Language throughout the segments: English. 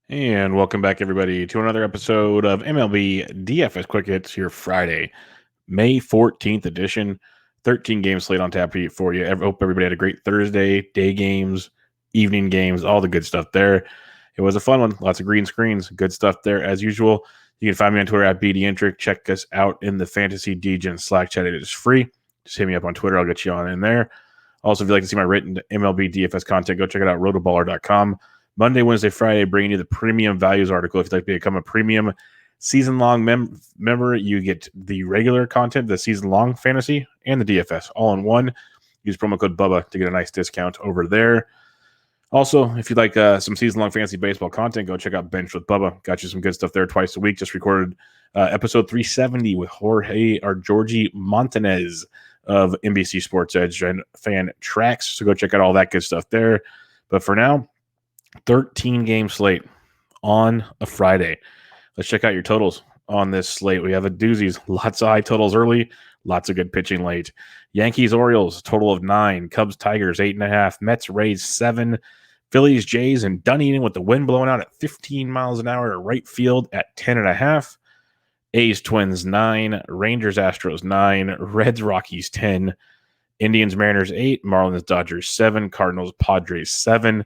And welcome back, everybody, to another episode of MLB DFS Quick Hits, your Friday, May 14th edition. 13 game slate on tap for you. I hope everybody had a great Thursday, day games, evening games, all the good stuff there. It was a fun one. Lots of green screens, good stuff there as usual. You can find me on Twitter at BDintric. Check us out in the Fantasy DGen Slack chat. It is free. Just hit me up on Twitter. I'll get you on in there. Also, if you'd like to see my written MLB DFS content, go check it out, RotoBaller.com. Monday, Wednesday, Friday, bringing you the premium values article. If you'd like to become a premium season-long member, you get the regular content, the season-long fantasy, and the DFS all in one. Use promo code Bubba to get a nice discount over there. Also, if you'd like some season-long fantasy baseball content, go check out Bench with Bubba. Got you some good stuff there twice a week. Just recorded episode 370 with Georgie Montanez of NBC Sports Edge and Fan Tracks. So go check out all that good stuff there. But for now, 13 game slate on a Friday. Let's check out your totals on this slate. We have a doozies, lots of high totals early, lots of good pitching late. Yankees, Orioles, total of 9. Cubs, Tigers, 8.5. Mets, Rays, 7. Phillies, Jays, and Dunedin with the wind blowing out at 15 miles an hour to right field at 10.5. A's, Twins, 9. Rangers, Astros, 9. Reds, Rockies, 10. Indians, Mariners, 8. Marlins, Dodgers, 7. Cardinals, Padres, 7.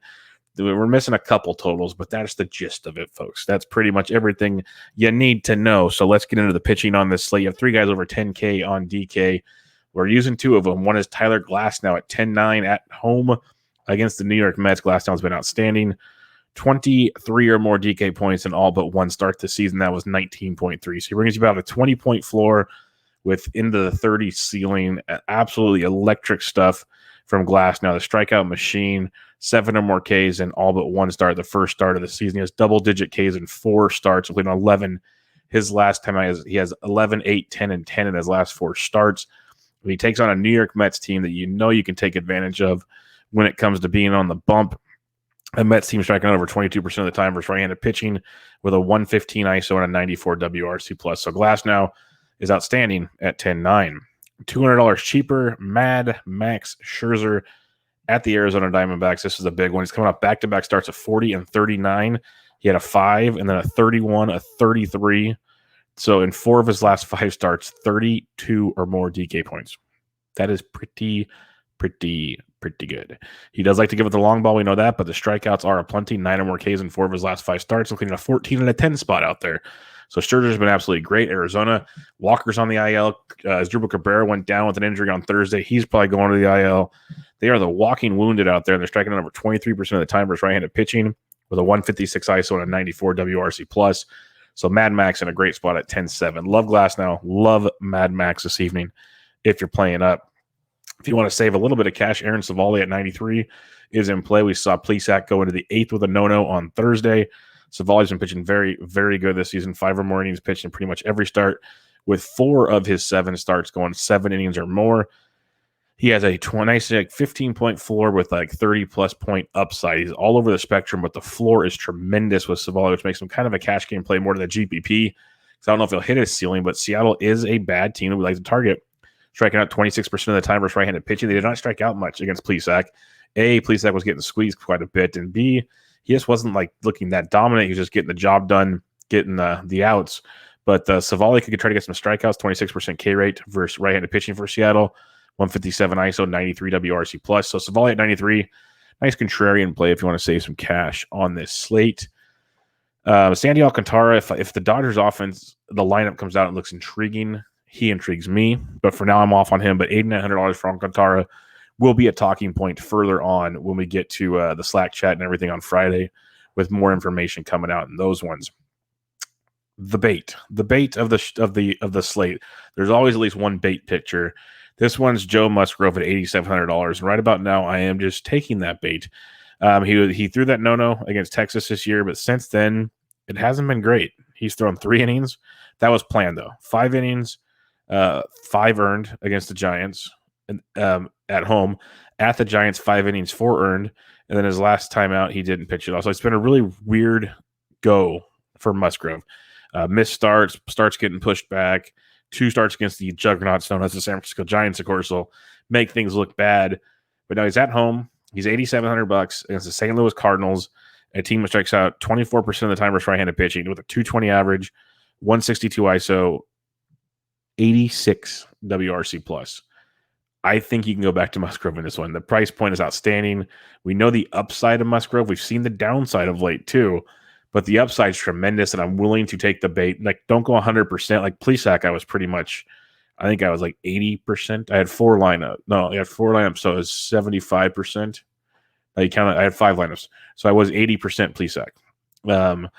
We're missing a couple totals, but that's the gist of it, folks. That's pretty much everything you need to know. So let's get into the pitching on this slate. You have 3 guys over 10K on DK. We're using 2 of them. One is Tyler Glasnow at 10-9 at home against the New York Mets. Glasnow's been outstanding. 23 or more DK points in all but one start this season. That was 19.3. So he brings you about a 20-point floor with into the 30 ceiling. Absolutely electric stuff from Glasnow. The strikeout machine, 7 or more Ks in all but one start, the first start of the season. He has double-digit Ks in 4 starts, including 11. His last time, he has 11, 8, 10, and 10 in his last 4 starts. He takes on a New York Mets team that you know you can take advantage of when it comes to being on the bump. A Mets team striking out over 22% of the time versus right-handed pitching with a 115 ISO and a 94 WRC+. So Glasnow is outstanding at 10-9. $200 cheaper, Mad Max Scherzer at the Arizona Diamondbacks. This is a big one. He's coming off back-to-back starts of 40 and 39. He had a 5 and then a 31, a 33. So in 4 of his last 5 starts, 32 or more DK points. That is pretty good. He does like to give it the long ball. We know that, but the strikeouts are aplenty. 9 or more Ks in 4 of his last 5 starts, including a 14 and a 10 spot out there. So Scherzer's been absolutely great. Arizona, Walker's on the IL. Asdrubal Cabrera went down with an injury on Thursday. He's probably going to the IL. They are the walking wounded out there, and they're striking out over 23% of the time versus right-handed pitching with a 156 ISO and a 94 WRC+. So Mad Max in a great spot at 10-7. Love Glasnow. Love Mad Max this evening if you're playing up. If you want to save a little bit of cash, Aaron Sevalli at 93 is in play. We saw Plesac go into the 8th with a no-no on Thursday. Sevalli's been pitching very, very good this season. 5 or more innings pitched in pretty much every start, with 4 of his 7 starts going 7 innings or more. He has a nice 15-point floor with like 30-plus point upside. He's all over the spectrum, but the floor is tremendous with Sevalli, which makes him kind of a cash game play more to the GPP. So I don't know if he'll hit his ceiling, but Seattle is a bad team that we like to target, striking out 26% of the time versus right-handed pitching. They did not strike out much against Plesac. A, Plesac was getting squeezed quite a bit, and B, he just wasn't like looking that dominant. He was just getting the job done, getting the outs. But Sevalli could try to get some strikeouts, 26% K rate versus right-handed pitching for Seattle, 157 ISO, 93 WRC+. So Sevalli at 93, nice contrarian play if you want to save some cash on this slate. Sandy Alcantara, if the Dodgers offense, the lineup comes out and looks intriguing, he intrigues me. But for now, I'm off on him. But $8,900 for Alcantara will be a talking point further on when we get to the Slack chat and everything on Friday, with more information coming out in those ones. The bait of the slate. There's always at least one bait picture. This one's Joe Musgrove at $8,700. And right about now, I am just taking that bait. He threw that no-no against Texas this year, but since then, it hasn't been great. He's thrown 3 innings. That was planned, though. 5 innings, 5 earned against the Giants at home. At the Giants, 5 innings, 4 earned. And then his last time out, he didn't pitch at all. So it's been a really weird go for Musgrove. Missed starts getting pushed back. 2 starts against the juggernauts known as the San Francisco Giants, of course, will make things look bad. But now he's at home. He's $8,700 against the St. Louis Cardinals. a team that strikes out 24% of the time versus right-handed pitching with a 220 average, 162 ISO, 86 WRC plus. I think you can go back to Musgrove in this one. The price point is outstanding. We know the upside of Musgrove. We've seen the downside of late too, but the upside is tremendous, and I'm willing to take the bait. Like, don't go 100%. Like Plesac, I was pretty much, I think I was like 80%. I had four lineups, so it was 75%. I had 5 lineups, so I was 80% Plesac.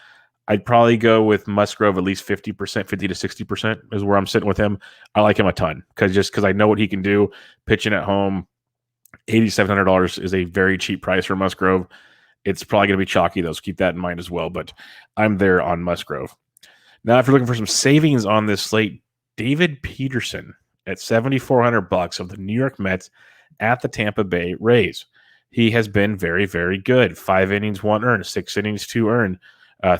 I'd probably go with Musgrove at least 50%, 50 to 60% is where I'm sitting with him. I like him a ton because I know what he can do pitching at home. $8,700 is a very cheap price for Musgrove. It's probably going to be chalky, though, so keep that in mind as well. But I'm there on Musgrove. Now, if you're looking for some savings on this slate, David Peterson at $7,400 of the New York Mets at the Tampa Bay Rays. He has been very, very good. 5 innings, 1 earned, 6 innings, 2 earned.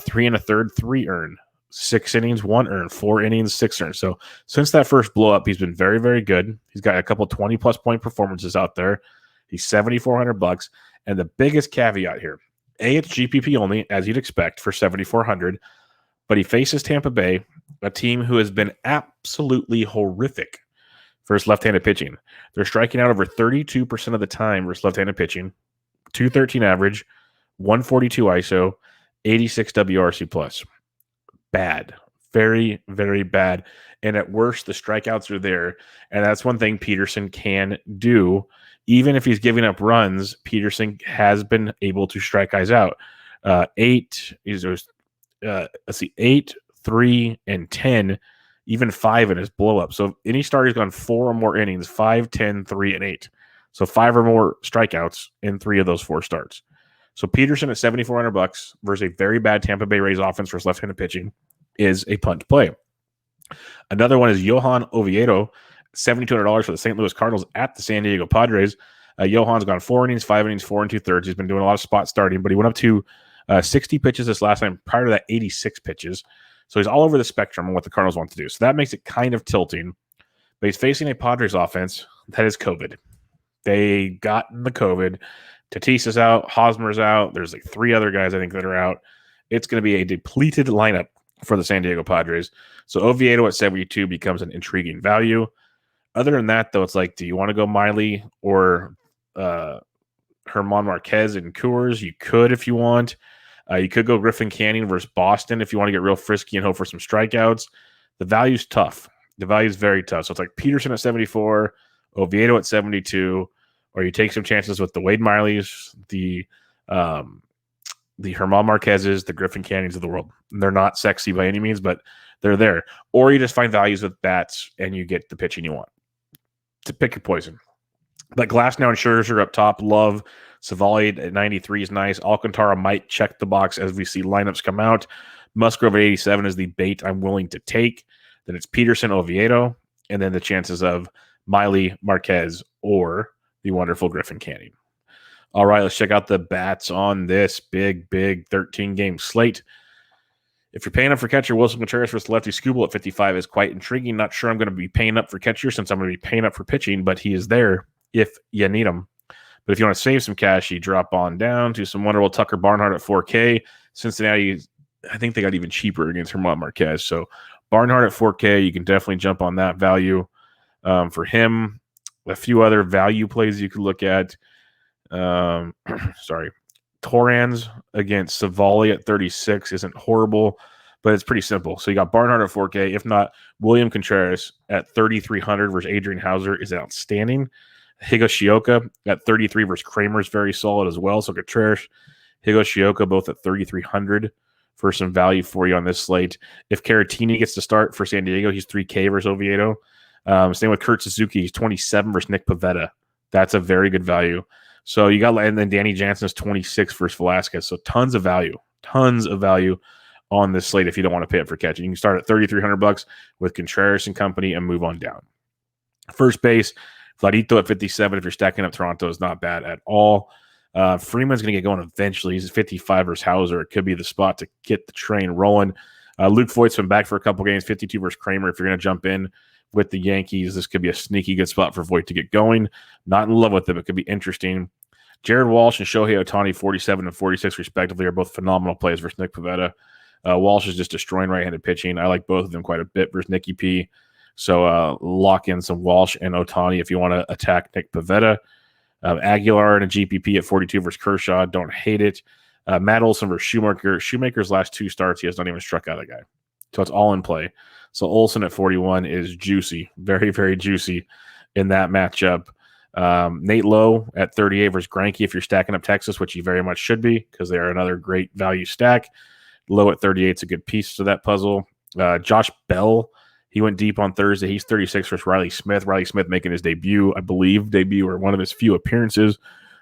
3 1/3, 3 earned, 6 innings, 1 earned, 4 innings, 6 earned. So since that first blow up, he's been very, very good. He's got a couple 20+ point performances out there. He's $7,400. And the biggest caveat here, it's GPP only, as you'd expect for $7,400. But he faces Tampa Bay, a team who has been absolutely horrific for his left-handed pitching. They're striking out over 32% of the time versus left-handed pitching, 213 average, 142 ISO, 86 WRC plus. Bad. Very, very bad. And at worst, the strikeouts are there. And that's one thing Peterson can do. Even if he's giving up runs, Peterson has been able to strike guys out. 8, 3, and 10, even 5 in his blow up. So any starter's gone 4 or more innings, 5, 10, 3, and 8. So 5 or more strikeouts in 3 of those 4 starts. So Peterson at $7,400 versus a very bad Tampa Bay Rays offense versus left-handed pitching is a punt play. Another one is Johan Oviedo, $7,200 for the St. Louis Cardinals at the San Diego Padres. Johan's gone 4 innings, 5 innings, 4 2/3. He's been doing a lot of spot starting, but he went up to 60 pitches this last time. Prior to that, 86 pitches. So he's all over the spectrum on what the Cardinals want to do. So that makes it kind of tilting. But he's facing a Padres offense that is COVID. They got the COVID. Tatis is out. Hosmer's out. There's like 3 other guys, I think, that are out. It's going to be a depleted lineup for the San Diego Padres. So Oviedo at 72 becomes an intriguing value. Other than that, though, it's like, do you want to go Miley or Herman Marquez and Coors? You could if you want. You could go Griffin Canning versus Boston if you want to get real frisky and hope for some strikeouts. The value's tough. The value's very tough. So it's like Peterson at 74, Oviedo at 72, or you take some chances with the Wade Mileys, the Herman Marquezes, the Griffin Cannings of the world. They're not sexy by any means, but they're there. Or you just find values with bats and you get the pitching you want. To pick your poison. But Glasnow and Scherzer up top, love. Sevalli at 93 is nice. Alcantara might check the box as we see lineups come out. Musgrove at 87 is the bait I'm willing to take. Then it's Peterson, Oviedo, and then the chances of Miley, Marquez, or the wonderful Griffin Canning. All right, let's check out the bats on this big 13-game slate. If you're paying up for catcher, Wilson Contreras versus lefty Skubal at 55 is quite intriguing. Not sure I'm going to be paying up for catcher since I'm going to be paying up for pitching, but he is there if you need him. But if you want to save some cash, you drop on down to some wonderful Tucker Barnhart at 4K. Cincinnati, I think they got even cheaper against Herman Marquez. So Barnhart at 4K, you can definitely jump on that value for him. A few other value plays you could look at. Torrens against Sevalli at 36 isn't horrible, but it's pretty simple. So you got Barnhart at 4K. If not, William Contreras at 3,300 versus Adrian Hauser is outstanding. Higashioka at 33 versus Kramer is very solid as well. So Contreras, Higashioka both at 3,300 for some value for you on this slate. If Caratini gets to start for San Diego, he's 3K versus Oviedo. Same with Kurt Suzuki. He's 27 versus Nick Pivetta. That's a very good value. So you got, and then Danny Jansen is 26 versus Velasquez. So tons of value on this slate if you don't want to pay it for catching. You can start at $3,300 with Contreras and company and move on down. First base, Vladito at 57. If you're stacking up Toronto, is not bad at all. Freeman's going to get going eventually. He's 55 versus Hauser. It could be the spot to get the train rolling. Luke Voigt's been back for a couple games, 52 versus Kramer. If you're going to jump in with the Yankees, this could be a sneaky good spot for Voigt to get going. Not in love with him. It could be interesting. Jared Walsh and Shohei Ohtani, 47 and 46 respectively, are both phenomenal plays versus Nick Pivetta. Walsh is just destroying right-handed pitching. I like both of them quite a bit versus Nicky P. So lock in some Walsh and Ohtani if you want to attack Nick Pivetta. Aguilar and a GPP at 42 versus Kershaw. Don't hate it. Matt Olson versus Shoemaker. Shoemaker's last 2 starts, he has not even struck out a guy. So it's all in play. So Olson at 41 is juicy. Very, very juicy in that matchup. Nate Lowe at 38 versus Greinke if you're stacking up Texas, which you very much should be because they're another great value stack. Lowe at 38 is a good piece to that puzzle. Josh Bell, he went deep on Thursday. He's 36 versus Riley Smith. Riley Smith making his debut, I believe, or one of his few appearances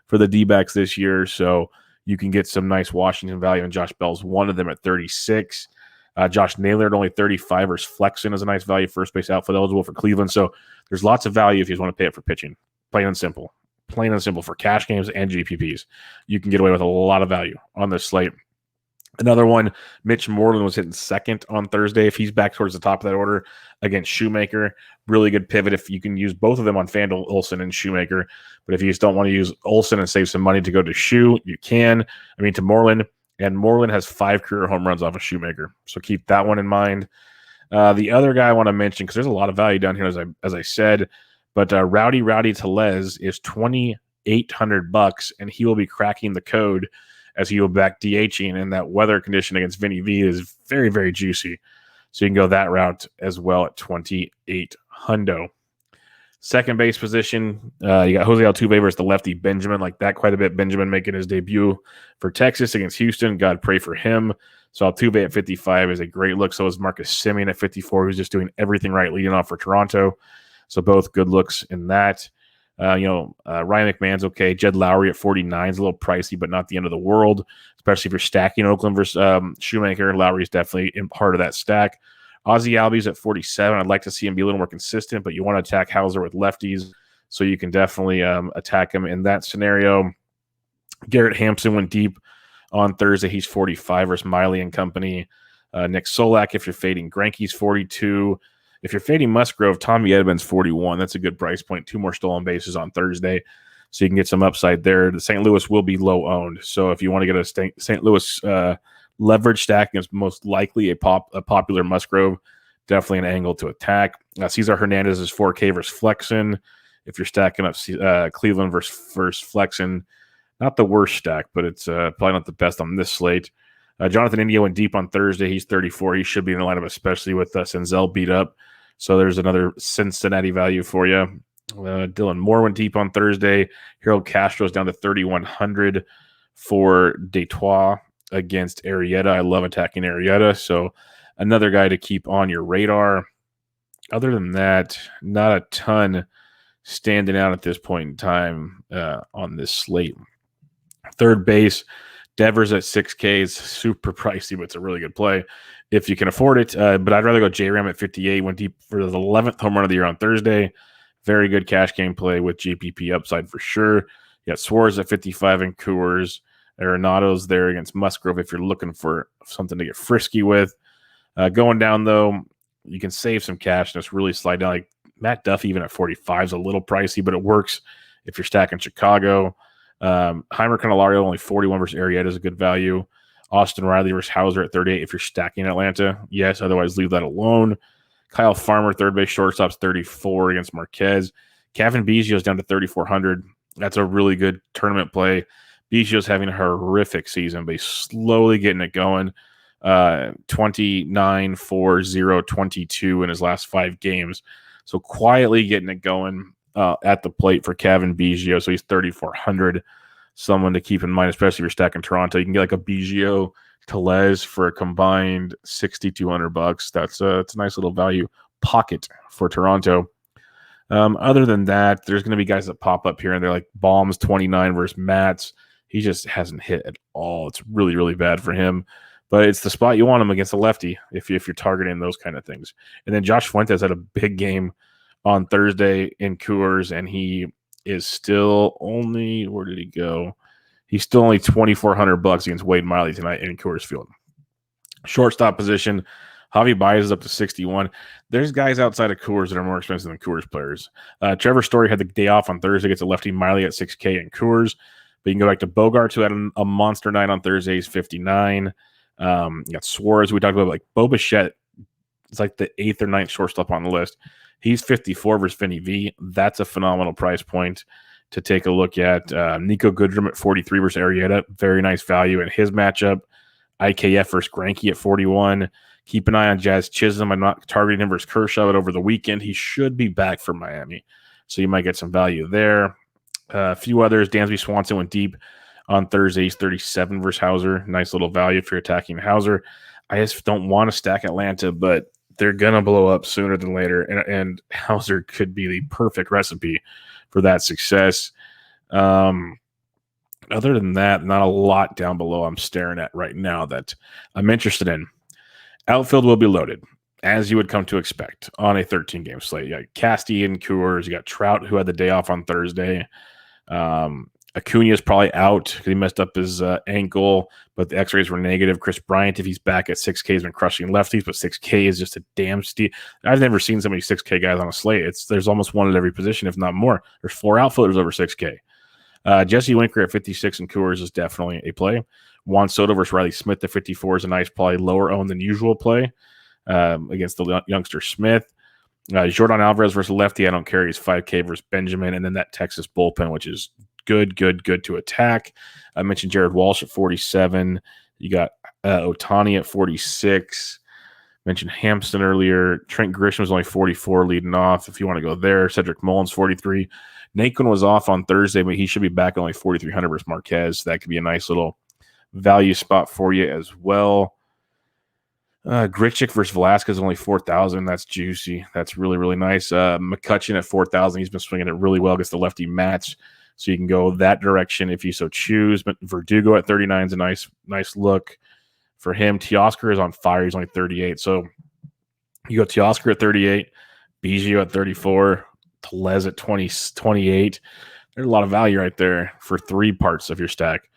for the D-backs this year. So you can get some nice Washington value, and Josh Bell's one of them at 36. Josh Naylor at only 35 versus Flexen is a nice value, first base outfield eligible for Cleveland. So there's lots of value if you just want to pay it for pitching. Plain and simple. Plain and simple for cash games and GPPs. You can get away with a lot of value on this slate. Another one, Mitch Morgan was hitting second on Thursday. If he's back towards the top of that order against Shoemaker, really good pivot if you can use both of them on FanDuel, Olson and Shoemaker. But if you just don't want to use Olson and save some money to go to Shoe, you can. To Moreland. And Moreland has 5 career home runs off of Shoemaker. So keep that one in mind. The other guy I want to mention, because there's a lot of value down here, as I said, but Rowdy Tellez is $2,800, and he will be cracking the code as he will back DHing, and that weather condition against Vinny V is very, very juicy. So you can go that route as well at 2,800. Second base position, you got Jose Altuve versus the lefty Benjamin. Like that quite a bit. Benjamin making his debut for Texas against Houston. God pray for him. So Altuve at 55 is a great look. So is Marcus Semien at 54, who's just doing everything right, leading off for Toronto. So both good looks in that. Ryan McMahon's okay. Jed Lowry at 49 is a little pricey, but not the end of the world, especially if you're stacking Oakland versus Shoemaker. Lowry's definitely in part of that stack. Ozzie Albies at 47. I'd like to see him be a little more consistent, but you want to attack Hauser with lefties, so you can definitely attack him in that scenario. Garrett Hampson went deep on Thursday. He's 45 versus Miley and company. Nick Solak, if you're fading Greinke's 42. If you're fading Musgrove, Tommy Edmonds 41. That's a good price point. 2 more stolen bases on Thursday, so you can get some upside there. The St. Louis will be low owned, so if you want to get a St. Louis leverage stack is most likely a popular Musgrove, definitely an angle to attack. Cesar Hernandez is 4K versus Flexen. If you're stacking up Cleveland versus Flexen, not the worst stack, but it's probably not the best on this slate. Jonathan India went deep on Thursday. He's 34. He should be in the lineup, especially with Senzel beat up. So there's another Cincinnati value for you. Dylan Moore went deep on Thursday. Harold Castro's down to 3,100 for Detroit against Arrieta. I love attacking Arrieta. So another guy to keep on your radar. Other than that, not a ton standing out at this point in time on this slate. Third base, Devers at 6K is super pricey, but it's a really good play if you can afford it. But I'd rather go J-Ram at 58. Went deep for the 11th home run of the year on Thursday. Very good cash game play with GPP upside for sure. You got Suarez at 55 and Coors. Arenado's there against Musgrove if you're looking for something to get frisky with. Going down, though, you can save some cash and just really slide down. Like Matt Duffy, even at 45, is a little pricey, but it works if you're stacking Chicago. Heimer Candelario, only 41 versus Arrieta is a good value. Austin Riley versus Hauser at 38 if you're stacking Atlanta. Yes, otherwise leave that alone. Kyle Farmer, third base shortstop's 34 against Marquez. Kevin Biggio's down to 3,400. That's a really good tournament play. Biggio's having a horrific season, but he's slowly getting it going. 29, 4, 0, 22 in his last 5 games. So quietly getting it going at the plate for Kevin Biggio. So he's 3,400. Someone to keep in mind, especially if you're stacking Toronto. You can get like a Biggio Tellez for a combined $6,200. That's it's a nice little value pocket for Toronto. Other than that, there's going to be guys that pop up here and they're like Baum's 29 versus Mats. He just hasn't hit at all. It's really, really bad for him. But it's the spot you want him against a lefty if you're targeting those kind of things. And then Josh Fuentes had a big game on Thursday in Coors, and he is still only, where did he go? He's still only $2,400 against Wade Miley tonight in Coors Field. Shortstop position, Javi Baez is up to 61. There's guys outside of Coors that are more expensive than Coors players. Trevor Story had the day off on Thursday, gets a lefty Miley at 6K in Coors. But you can go back to Bogarts, who had a monster night on Thursdays, 59. You got Suarez, we talked about, like Bo Bichette. It's like the 8th or 9th shortstop on the list. He's 54 versus Vinny V. That's a phenomenal price point to take a look at. Nico Goodrum at 43 versus Arrieta. Very nice value in his matchup. IKF versus Greinke at 41. Keep an eye on Jazz Chisholm. I'm not targeting him versus Kershaw, but over the weekend, he should be back for Miami. So you might get some value there. A few others. Dansby Swanson went deep on Thursday. He's 37 versus Hauser. Nice little value if you're attacking Hauser. I just don't want to stack Atlanta, but they're going to blow up sooner than later, and Hauser could be the perfect recipe for that success. Other than that, not a lot down below I'm staring at right now that I'm interested in. Outfield will be loaded, as you would come to expect on a 13-game slate. You got Casty and Coors. You got Trout, who had the day off on Thursday. Acuna is probably out because he messed up his ankle, but the x-rays were negative. Chris Bryant, if he's back at 6K, has been crushing lefties, but 6K is just a damn steep. I've never seen so many 6K guys on a slate. There's almost one at every position, if not more. There's 4 outfielders over 6K. Jesse Winker at 56 and Coors is definitely a play. Juan Soto versus Riley Smith at 54 is a nice, probably lower owned than usual play against the youngster Smith. Jordan Alvarez versus lefty, I don't care. He's 5K versus Benjamin. And then that Texas bullpen, which is good to attack. I mentioned Jared Walsh at 47. You got Ohtani at 46. Mentioned Hampson earlier. Trent Grisham was only 44 leading off if you want to go there. Cedric Mullins, 43. Naquin was off on Thursday, but he should be back only 4,300 versus Marquez. That could be a nice little value spot for you as well. Grichuk versus Velasquez, only 4,000. That's juicy. That's really nice. McCutcheon at 4,000. He's been swinging it really well against the lefty Mats. So you can go that direction if you so choose. But Verdugo at 39 is a nice look for him. Teoscar is on fire. He's only 38. So you go Teoscar at 38, Biggio at 34, Tellez at 28. There's a lot of value right there for 3 parts of your stack.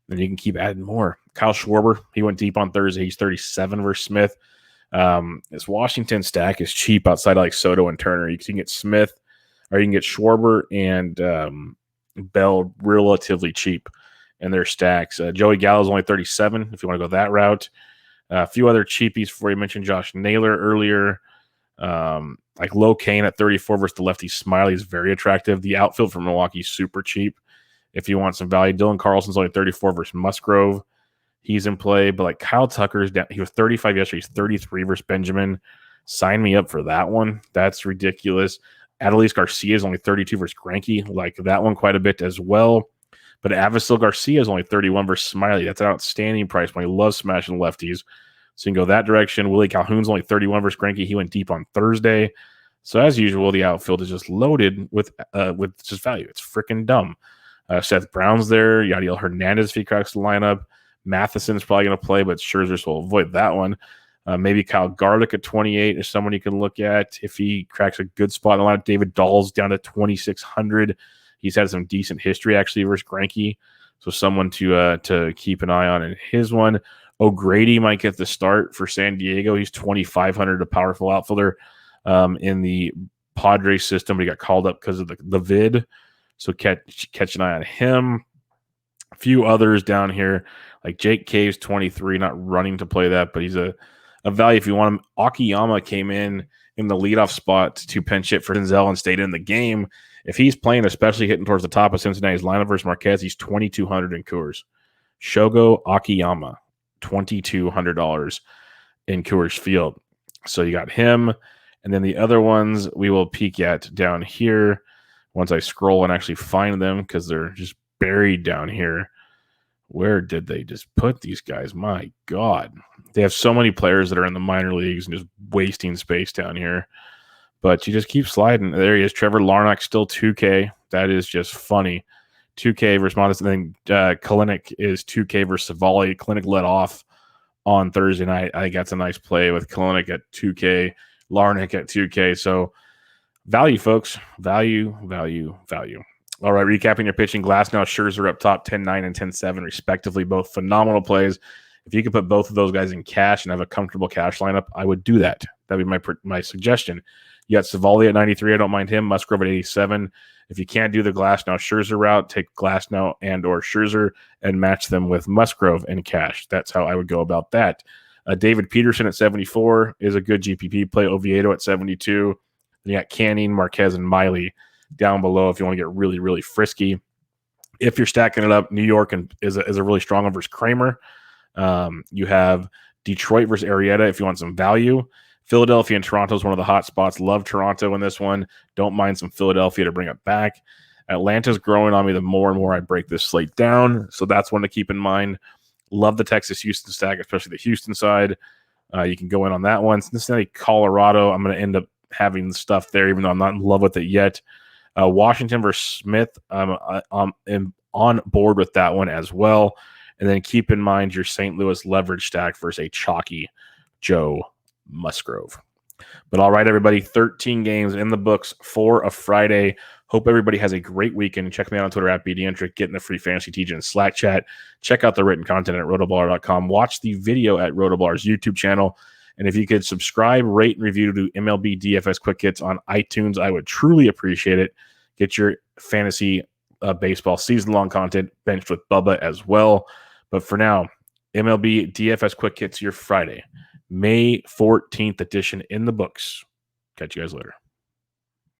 And you can keep adding more. Kyle Schwarber, he went deep on Thursday. He's 37 versus Smith. This Washington stack is cheap outside of like Soto and Turner. You can get Smith, or you can get Schwarber and Bell relatively cheap in their stacks. Joey Gallo's only 37 if you want to go that route. A few other cheapies before you mentioned Josh Naylor earlier. Like Low Kane at 34 versus the lefty Smiley is very attractive. The outfield from Milwaukee is super cheap if you want some value. Dylan Carlson's only 34 versus Musgrove. He's in play, but like Kyle Tucker's down. He was 35 yesterday. He's 33 versus Benjamin. Sign me up for that one. That's ridiculous. Adolis Garcia is only 32 versus Greinke. Like that one quite a bit as well. But Avisail Garcia is only 31 versus Smiley. That's an outstanding price point. He loves smashing lefties. So you can go that direction. Willie Calhoun's only 31 versus Greinke. He went deep on Thursday. So as usual, the outfield is just loaded with just value. It's freaking dumb. Seth Brown's there. Yadiel Hernandez if he cracks the lineup. Matheson's probably going to play, but Scherzer will avoid that one. Maybe Kyle Garlick at 28 is someone you can look at if he cracks a good spot in the lineup. David Dahl's down to 2,600. He's had some decent history actually versus Greinke, so someone to keep an eye on in his one. O'Grady might get the start for San Diego. He's 2,500, a powerful outfielder in the Padres system, but he got called up because of the vid. So catch an eye on him. A few others down here, like Jake Cave's 23, not running to play that, but he's a value if you want him. Akiyama came in the leadoff spot to pinch hit for Denzel and stayed in the game. If he's playing, especially hitting towards the top of Cincinnati's lineup versus Marquez, he's 2,200 in Coors. Shogo Akiyama, $2,200 in Coors Field. So you got him. And then the other ones we will peek at down here once I scroll and actually find them because they're just buried down here. Where did they just put these guys? My God. They have so many players that are in the minor leagues and just wasting space down here. But you just keep sliding. There he is. Trevor Larnach still 2K. That is just funny. 2K versus Modest. And then Kalinick is 2K versus Sevalli. Kalinick let off on Thursday night. I think that's a nice play with Kalinick at 2K, Larnach at 2K. So value, folks. Value. All right, recapping your pitching. Glasnow, Scherzer up top, 10-9 and 10-7 respectively. Both phenomenal plays. If you could put both of those guys in cash and have a comfortable cash lineup, I would do that. That'd be my suggestion. You got Sevalli at 93. I don't mind him. Musgrove at 87. If you can't do the Glasnow Scherzer route, take Glasnow and or Scherzer and match them with Musgrove and cash. That's how I would go about that. David Peterson at 74 is a good GPP play. Oviedo at 72. Then you got Canning, Marquez, and Miley down below if you want to get really, really frisky. If you're stacking it up, New York is a really strong one versus Kramer. You have Detroit versus Arrieta if you want some value. Philadelphia and Toronto is one of the hot spots. Love Toronto in this one. Don't mind some Philadelphia to bring it back. Atlanta's growing on me the more and more I break this slate down, so that's one to keep in mind. Love the Texas-Houston stack, especially the Houston side. You can go in on that one. Cincinnati, Colorado, I'm going to end up having stuff there, even though I'm not in love with it yet. Washington versus Smith, I'm on board with that one as well. And then keep in mind your St. Louis leverage stack versus a chalky Joe Musgrove. But all right, everybody, 13 games in the books for a Friday. Hope everybody has a great weekend. Check me out on Twitter at BDentric. Get in the free Fantasy TJ and Slack chat. Check out the written content at rotoballer.com. Watch the video at RotoBaller's YouTube channel. And if you could subscribe, rate, and review to MLB DFS Quick Hits on iTunes, I would truly appreciate it. Get your fantasy baseball season-long content benched with Bubba as well. But for now, MLB DFS Quick Hits your Friday, May 14th edition in the books. Catch you guys later.